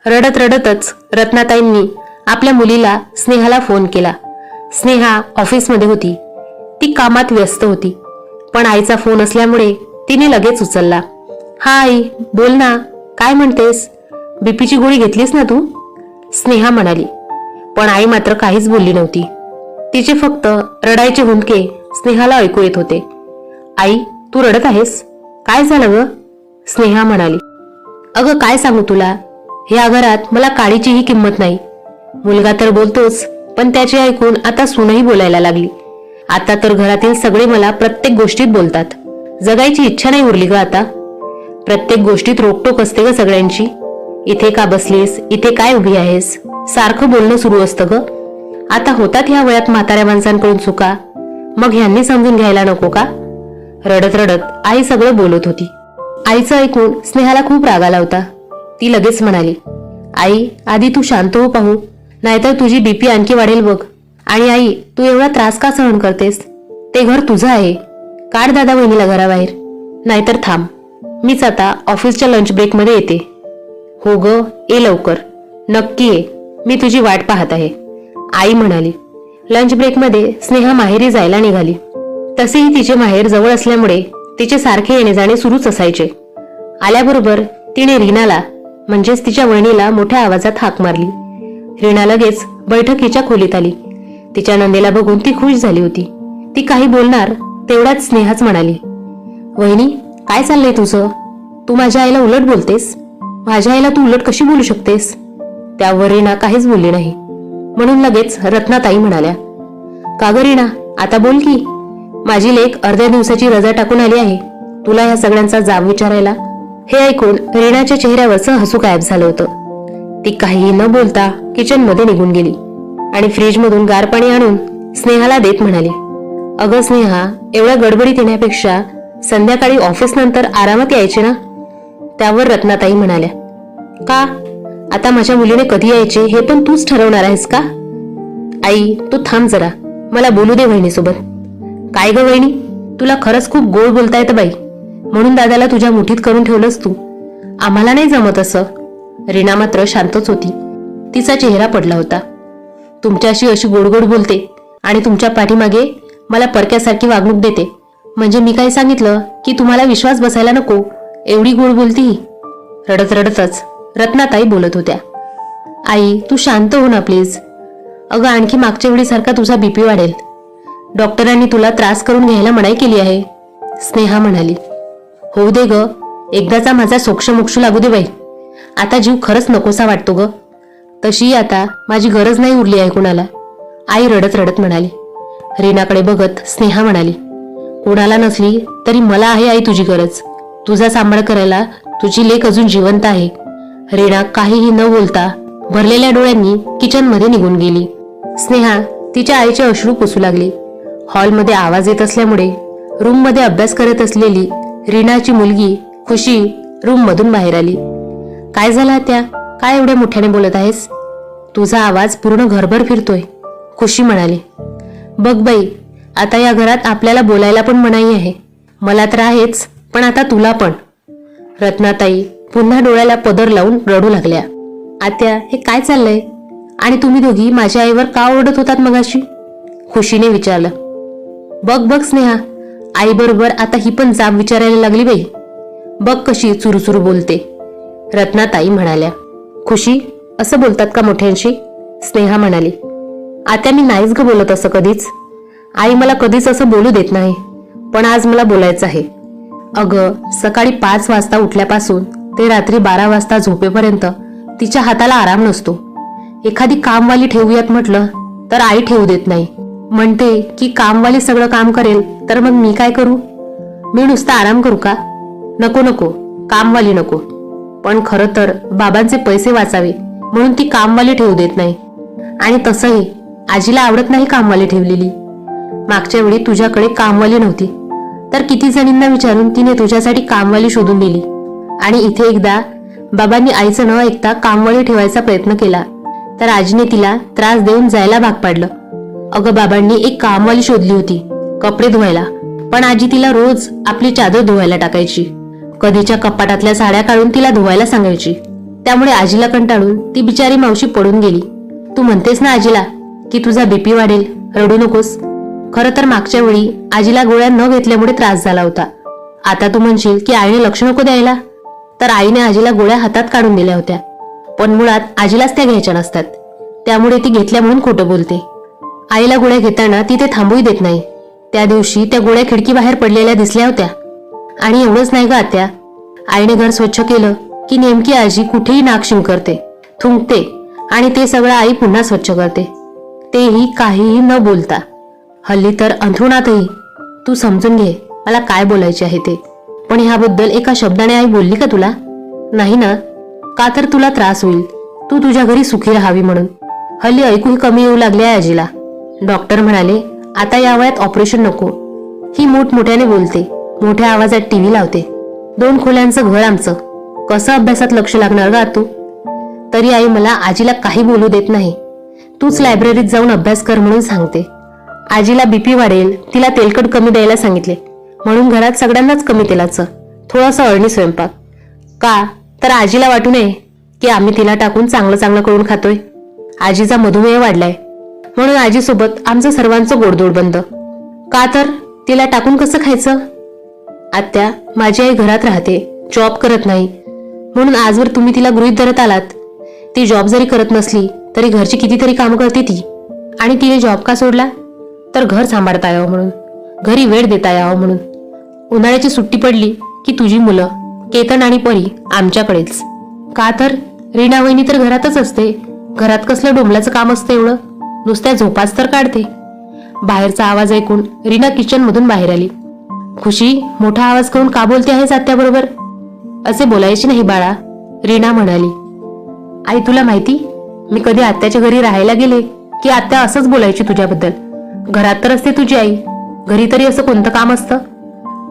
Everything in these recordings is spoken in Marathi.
रडत रडतच रत्नाताईंनी आपल्या मुलीला स्नेहाला फोन केला. स्नेहा ऑफिसमध्ये होती. ती कामात व्यस्त होती, पण आईचा फोन असल्यामुळे तिने लगेच उचलला. हा आई, बोल ना, काय म्हणतेस? बीपीची गोळी घेतलीस ना तू? स्नेहा म्हणाली. पण आई मात्र काहीच बोलली नव्हती. तिचे फक्त रडायचे हुंदके स्नेहाला ऐकू येत होते. आई, तू रडत आहेस? काय झालं ग? स्नेहा म्हणाली. अगं काय सांगू तुला, ह्या घरात मला काळीचीही किंमत नाही. मुलगा तर बोलतोच, पण त्याचे ऐकून आता सूनही बोलायला लागली. आता तर घरातील सगळे मला प्रत्येक गोष्टीत बोलतात. जगायची इच्छा नाही उरली ग आता. प्रत्येक गोष्टीत रोकटोक असते ग सगळ्यांची. इथे का बसलीस, इथे काय उभी आहेस, सारखं बोलणं सुरू असतं ग. आता होतात ह्या वयात म्हाताऱ्या माणसांकडून चुका, मग ह्यांनी समजून घ्यायला नको का? रडत रडत आई सगळं बोलत होती. आईचं ऐकून स्नेहाला खूप राग आला होता. ती लगेच म्हणाली, आई आधी तू शांत हो पाहू, नाहीतर तुझी बीपी आणखी वाढेल बघ. आणि आई, तू एवढा त्रास का सहन करतेस? ते घर तुझं आहे. काढ दादा वहिनीला घराबाहेर, नाहीतर थांब, मीच आता ऑफिसच्या लंच ब्रेकमध्ये येते. हो ग, ये लवकर, नक्की ये, मी तुझी वाट पाहत आहे, आई म्हणाली. लंच ब्रेकमध्ये स्नेहा माहेरी जायला निघाली. तसेही तिचे माहेर जवळ असल्यामुळे तिचे सारखे येणे जाणे सुरूच असायचे. आल्याबरोबर तिने रीनाला म्हणजेच तिच्या वहिनीला मोठ्या आवाजात हाक मारली. रीना लगेच बैठकीच्या खोलीत आली. तिच्या नंदेला बघून ती खुश झाली होती. ती काही बोलणार तेवढ्यात स्नेहाच म्हणाली, वहिनी काय चाललंय तुझं? तू माझ्या आईला उलट बोलतेस. माझ्या आईला तू उलट कशी बोलू शकतेस? त्यावर रीना काहीच बोलली नाही. म्हणून लगेच रत्नाताई म्हणाल्या, का ग रीना, आता बोल की. माझी लेक अर्ध्या दिवसाची रजा टाकून आली आहे, तुला ह्या सगळ्यांचा जाब विचारायला. हे ऐकून रीनाच्या चेहऱ्यावरचं हसू गायब झालं होतं. ती काहीही न बोलता किचन मध्ये निघून गेली आणि फ्रीजमधून गार पाणी आणून स्नेहाला देत म्हणाली, अगं स्नेहा, एवढ्या गडबडीत येण्यापेक्षा संध्याकाळी ऑफिस नंतर आरामात यायचे ना. त्यावर रत्नाताई म्हणाल्या, का? आता माझ्या मुलीने कधी यायचे हे पण तूच ठरवणार आहेस का? आई तू थांब जरा, मला बोलू दे वहिनीसोबत. काय ग वहिनी, तुला खरंच खूप गोड बोलता येतं बाई, म्हणून दादाला तुझ्या मुठीत करून ठेवलंस तू. आम्हाला नाही जमत असं. रीना मात्र शांतच होती. तिचा चेहरा पडला होता. तुमच्याशी अशी गोड गोड बोलते आणि तुमच्या पाठीमागे मला परक्यासारखी वागणूक देते, म्हणजे मी काय सांगितलं की तुम्हाला विश्वास बसायला नको, एवढी गोड बोलती. रडत रडतच रत्नाताई बोलत होत्या. आई तू शांत हो ना प्लीज. अगं आणखी मागच्या वेळीसारखा तुझा बीपी वाढेल. डॉक्टरांनी तुला त्रास करून घ्यायला मनाई केली आहे, स्नेहा म्हणाली. होऊ दे ग, एकदाचा माझा सोक्षमोक्ष लागू दे बाई. आता जीव खरंच नकोसा वाटतो ग. तशी आता माझी गरज नाही उरली आहे कुणाला, आई रडत रडत म्हणाली. रीनाकडे बघत स्नेहा म्हणाली, कुणाला नसली तरी मला आहे आई तुझी गरज. तुझा सांभाळ करायला तुझी लेक अजून जिवंत आहे. रीना काहीही न बोलता भरलेल्या डोळ्यांनी किचन मध्ये निघून गेली. स्नेहा तिच्या आईचे अश्रू पुसू लागली. हॉलमध्ये आवाज येत असल्यामुळे रूम मध्ये अभ्यास करत असलेली रीनाची मुलगी खुशी रूम मधून बाहेर आली. काय झालं त्या, काय एवढ्या मोठ्याने बोलत आहेस? तुझा आवाज पूर्ण घरभर फिरतोय, खुशी म्हणाली. बघ बाई, आता या घरात आपल्याला बोलायला पण मनाई आहे. मला तर आहेच, पण आता तुला पण. रत्नाताई पुन्हा डोळ्याला पदर लावून रडू लागल्या. आत्या हे काय चाललंय? आणि तुम्ही दोघी माझ्या आईवर का ओरडत होतात मगाशी? खुशीने विचारलं. बघ बघ स्नेहा, आई बरोबर आता ही पण जाब विचारायला लागली बाई. बघ कशी चुरूचुरू बोलते, रत्नाताई म्हणाल्या. खुशी असं बोलतात का मोठ्यांशी? स्नेहा म्हणाली. आत्या मी नाहीच ग बोलत असं कधीच. आई मला कधीच असं बोलू देत नाही, पण आज मला बोलायचं आहे. अगं सकाळी 5 वाजता उठल्यापासून ते रात्री 12 वाजता झोपेपर्यंत तिच्या हाताला आराम नसतो. एखादी कामवाली ठेवूयात म्हटलं तर आई ठेवू देत नाही. म्हणते की कामवाली सगळं काम करेल, तर मग मी काय करू? मी नुसता आराम करू का? नको नको, कामवाली नको. पण खरं तर बाबांचे पैसे वाचावे म्हणून ती कामवाली ठेवू देत नाही. आणि तसंही आजीला आवडत नाही कामवाली ठेवलेली. मागच्या वेळी तुझ्याकडे कामवाली नव्हती, तर किती जणींना विचारून तिने तुझ्यासाठी कामवाली शोधून दिली. आणि इथे एकदा बाबांनी आईचं न ऐकता कामवाली ठेवायचा प्रयत्न केला, तर आजीने तिला त्रास देऊन जायला भाग पाडलं. अगं बाबांनी एक कामवाली शोधली होती कपडे धुवायला, पण आजी तिला रोज आपली चादर धुवायला टाकायची. कधीच्या कपाटातल्या साड्या काढून तिला धुवायला सांगायची. त्यामुळे आजीला कंटाळून ती बिचारी मावशी पडून गेली. तू म्हणतेस ना आजीला की तुझा बीपी वाढेल, रडू नकोस. खरं तर मागच्या वेळी आजीला गोळ्या न घेतल्यामुळे त्रास झाला होता. आता तू म्हणशील की आईने लक्ष नको द्यायला, तर आईने आजीला गोळ्या हातात काढून दिल्या होत्या. पण मुळात आजीलाच त्या घ्यायच्या नसतात. त्यामुळे ती घेतल्या म्हणून खोटं बोलते. आईला गोळ्या घेताना ती ते थांबूही देत नाही. त्या दिवशी त्या गोळ्या खिडकीबाहेर पडलेल्या दिसल्या होत्या. आणि एवढंच नाही ग आत्या, आईने घर स्वच्छ केलं की नेमकी आजी कुठेही नाक शिंकरते, थुंकते आणि ते सगळं आई पुन्हा स्वच्छ करते, तेही काहीही न बोलता. हल्ली तर अंथरुणातही. तू समजून घे मला काय बोलायचे आहे ते. पण ह्याबद्दल एका शब्दाने आई बोलली का तुला? नाही ना. का तर तुला त्रास होईल, तू तुझ्या घरी सुखी राहावी म्हणून. हल्ली ऐकूही कमी येऊ लागले आहे आजीला. डॉक्टर म्हणाले आता या वयात ऑपरेशन नको. ही मोठमोठ्याने बोलते, मोठ्या आवाजात टीव्ही लावते. 2 खोल्यांचं घर आमचं, कसं अभ्यासात लक्ष लागणार गा तू? तरी आई मला आजीला काही बोलू देत नाही. तूच लायब्ररीत जाऊन अभ्यास कर म्हणून सांगते. आजीला बीपी वाढेल, तिला तेलकट कमी द्यायला सांगितले म्हणून घरात सगळ्यांनाच कमी तेलाचं, थोडंसं अळणी स्वयंपाक. का तर आजीला वाटू नये की आम्ही तिला टाकून चांगलं चांगलं करून खातोय. आजीचा मधुमेह वाढलाय म्हणून आजीसोबत आमचं सर्वांचं गोडधोड बंद. का तर तिला टाकून कसं खायचं? आत्या, माझी आई घरात राहते, जॉब करत नाही, म्हणून आजवर तुम्ही तिला गृहीत धरत आलात. ती जॉब जरी करत नसली तरी घरची कितीतरी कामं करते ती. आणि तिने जॉब का सोडला? तर घर सांभाळता यावं म्हणून, घरी वेळ देता यावं म्हणून. उन्हाळ्याची सुट्टी पडली की तुझी मुलं केतन आणि परी आमच्याकडेच. का तर रीना वहिनी तर घरातच असते. घरात कसलं डोंबल्याचं काम असतं एवढं? नुसत्या झोपाच तर काढते. बाहेरचा आवाज ऐकून रीना किचन मधून बाहेर आली. खुशी, मोठा आवाज करून का बोलते आहेस आत्याबरोबर? असे बोलायचे नाही बाळा, रीना म्हणाली. आई तुला माहिती, मी कधी आत्याच्या घरी राहायला गेले की आत्या असंच बोलायची तुझ्याबद्दल. घरात तर असते तुझी आई, घरी तरी असं कोणतं काम असतं?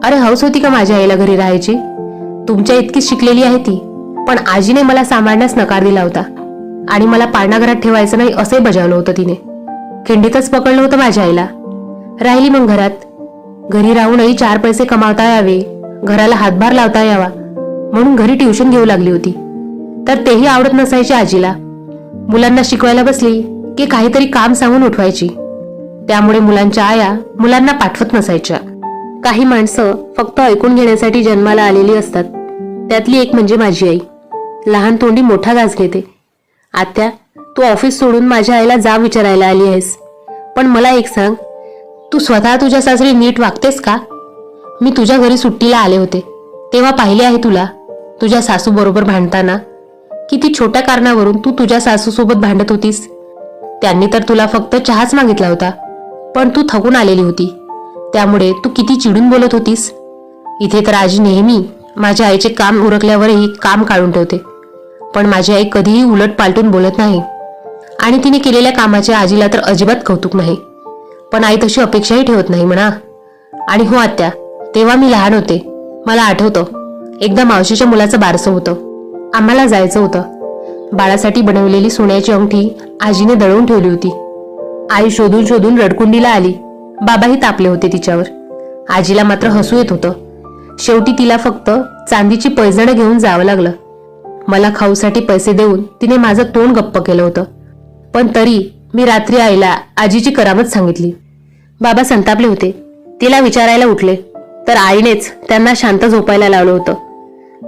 अरे हौस होती का माझ्या आईला घरी राहायची? तुमच्या इतकीच शिकलेली आहे ती, पण आजीने मला सांभाळण्यास नकार दिला होता आणि मला पाळणाघरात ठेवायचं नाही असे बजावलं होतं तिने. खिंडीतच पकडलं होतं माझ्या आईला. राहिली मग घरात. घरी राहूनही 4 पैसे कमावता यावे, घराला हातभार लावता यावा म्हणून घरी ट्युशन घेऊ लागली होती. तर तेही आवडत नसायचे आजीला. मुलांना शिकवायला बसली की काहीतरी काम सांगून उठवायची. त्यामुळे मुलांच्या आया मुलांना पाठवत नसायच्या. काही माणसं फक्त ऐकून घेण्यासाठी जन्माला आलेली असतात. त्यातली एक म्हणजे माझी आई. लहान तोंडी मोठा घास घेते. आत्या, तू ऑफिस सोडून माझ्या आईला जाब विचारायला आली आहेस, पण मला एक सांग, तू स्वतः तुझ्या सासरी नीट वागतेस का? मी तुझ्या घरी सुट्टीला आले होते तेव्हा पाहिले आहे तुला, तुझ्या सासू बरोबर भांडताना. किती छोट्या कारणावरून तू तुझ्या सासूसोबत भांडत होतीस. त्यांनी तर तुला फक्त चहाच मागितला होता, पण तू थकून आलेली होती, त्यामुळे तू किती चिडून बोलत होतीस. इथे तर आजी नेहमी माझ्या आईचे काम उरकल्यावरही काम काढून ठेवते, पण माझी आई कधीही उलट पालटून बोलत नाही. आणि तिने केलेल्या कामाचे आजीला तर अजिबात कौतुक नाही. पण आई तशी अपेक्षाही ठेवत नाही म्हणा. आणि हो आत्या, तेव्हा मी लहान होते. मला आठवतं, एकदा मावशीच्या मुलाचं बारसं होतं. आम्हाला जायचं होतं. बाळासाठी बनवलेली सोन्याची अंगठी आजीने दळून ठेवली होती. आई शोधून शोधून रडकुंडीला आली. बाबाही तापले होते तिच्यावर. आजीला मात्र हसू येत होतं. शेवटी तिला फक्त चांदीची पैजणं घेऊन जावं लागलं. मला खाऊसाठी पैसे देऊन तिने माझं तोंड गप्प केलं होतं. पण तरी मी रात्री आईला आजीची करामत सांगितली. बाबा संतापले होते. तिला विचारायला उठले तर आईनेच त्यांना शांत झोपायला लावलं होतं.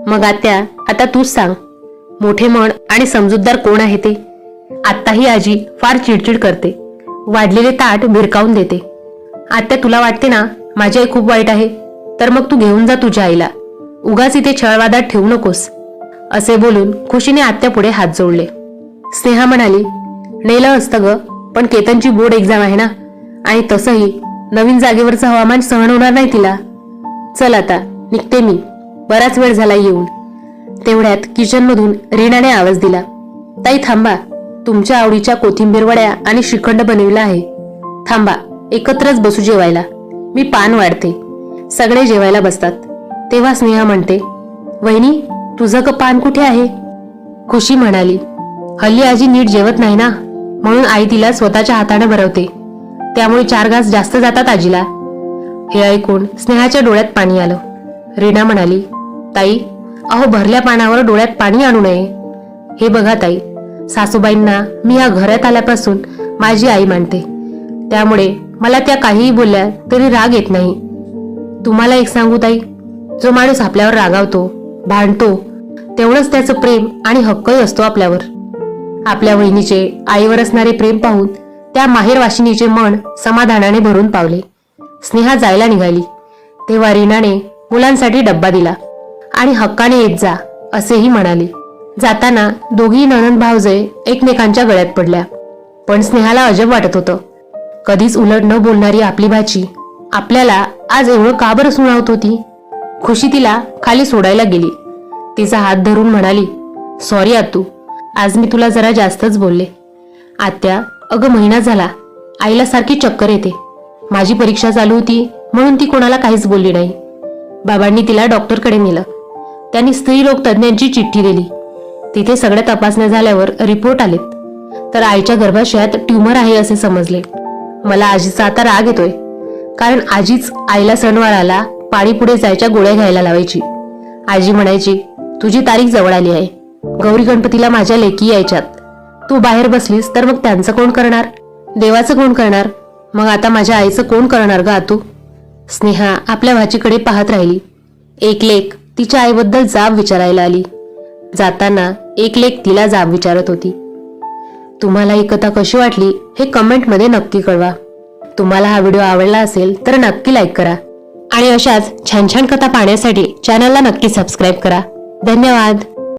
मग आत्या, आता तूच सांग, मोठे मन आणि समजूतदार कोण आहे ते? आत्ताही आजी फार चिडचिड करते. वाढलेले ताट भिरकावून देते. आत्या, तुला वाटते ना माझी आई खूप वाईट आहे, तर मग तू घेऊन जा तुझ्या आईला. उगाच इथे छळवादात ठेवू नकोस. असे बोलून खुशीने आत्यापुढे हात जोडले. स्नेहा म्हणाली, नेलं असतं ग, पण केतनची बोर्ड एक्झाम आहे ना, आणि तसंही नवीन जागेवरचं हवामान सहन होणार नाही तिला. चल आता निघते मी, बराच वेळ झाला येऊन. तेवढ्यात किचनमधून रीनाने आवाज दिला, ताई थांबा, तुमच्या आवडीच्या कोथिंबीर वड्या आणि श्रीखंड बनविला आहे. थांबा, एकत्रच बसू जेवायला. मी पान वाढते. सगळे जेवायला बसतात. तेव्हा स्नेहा म्हणते, वहिनी तुझं पान कुठे आहे? खुशी म्हणाली, हल्ली आजी नीट जेवत नाही ना, म्हणून आई तिला स्वतःच्या हाताने भरवते. त्यामुळे 4 घास जास्त जातात आजीला. हे ऐकून स्नेहाच्या डोळ्यात पाणी आलं. रीना म्हणाली, ताई अहो, भरल्या पानावर डोळ्यात पाणी आणू नये. हे बघा ताई, सासूबाईंना मी या घरात आल्यापासून माझी आई मानते, त्यामुळे मला त्या काहीही बोलल्या तरी राग येत नाही. तुम्हाला एक सांगू ताई, जो माणूस आपल्यावर रागावतो, भांडतो, तेवढंच त्याचं प्रेम आणि हक्कही असतो आपल्यावर. आपल्या वहिनीचे आईवर असणारे प्रेम पाहून त्या माहेरवाशिनीचे मन समाधानाने भरून पावले. स्नेहा जायला निघाली तेव्हा रीनाने मुलांसाठी डब्बा दिला आणि हक्काने येत जा असेही म्हणाले. जाताना दोघी नणंद भावजय एकमेकांच्या गळ्यात पडल्या. पण स्नेहाला अजब वाटत होतं. कधीच उलट न बोलणारी आपली भाची आपल्याला आज एवढं का बरं सुनावत होती. खुशी तिला खाली सोडायला गेली. तिचा हात धरून म्हणाली, सॉरी आतू, आज मी तुला जरा जास्तच बोलले. आत्या, अगं महिना झाला आईला सारखी चक्कर येते. माझी परीक्षा चालू होती म्हणून ती कोणाला काहीच बोलली नाही. बाबांनी तिला डॉक्टरकडे नेलं. त्यांनी स्त्रीरोग तज्ज्ञांची चिठ्ठी दिली. तिथे सगळ्या तपासण्या झाल्यावर रिपोर्ट आलेत, तर आईच्या गर्भाशयात ट्यूमर आहे असे समजले. मला आजीचा आता राग येतोय, कारण आजीच आईला सणवाराला पाणी पुढे जायच्या गोळ्या घ्यायला लावायची. आजी म्हणायची, तुझी तारीख जवळ आली आहे, गौरी गणपतीला माझ्या लेकी यायच्यात, तू बाहेर बसलीस तर मग त्यांचं कोण करणार, देवाचं कोण करणार, मग आता माझ्या आईचं कोण करणार ग आतू. स्नेहा आपल्या भाचीकडे पाहत राहिली. एक लेक तिच्या आईबद्दल जाब विचारायला आली. जाताना एक लेक तिला जाब विचारत होती. तुम्हाला ही कथा कशी वाटली हे कमेंटमध्ये नक्की कळवा. तुम्हाला हा व्हिडिओ आवडला असेल तर नक्की लाईक करा आणि अशाच छान छान कथा पाहण्यासाठी चॅनलला नक्की सबस्क्राईब करा. धन्यवाद.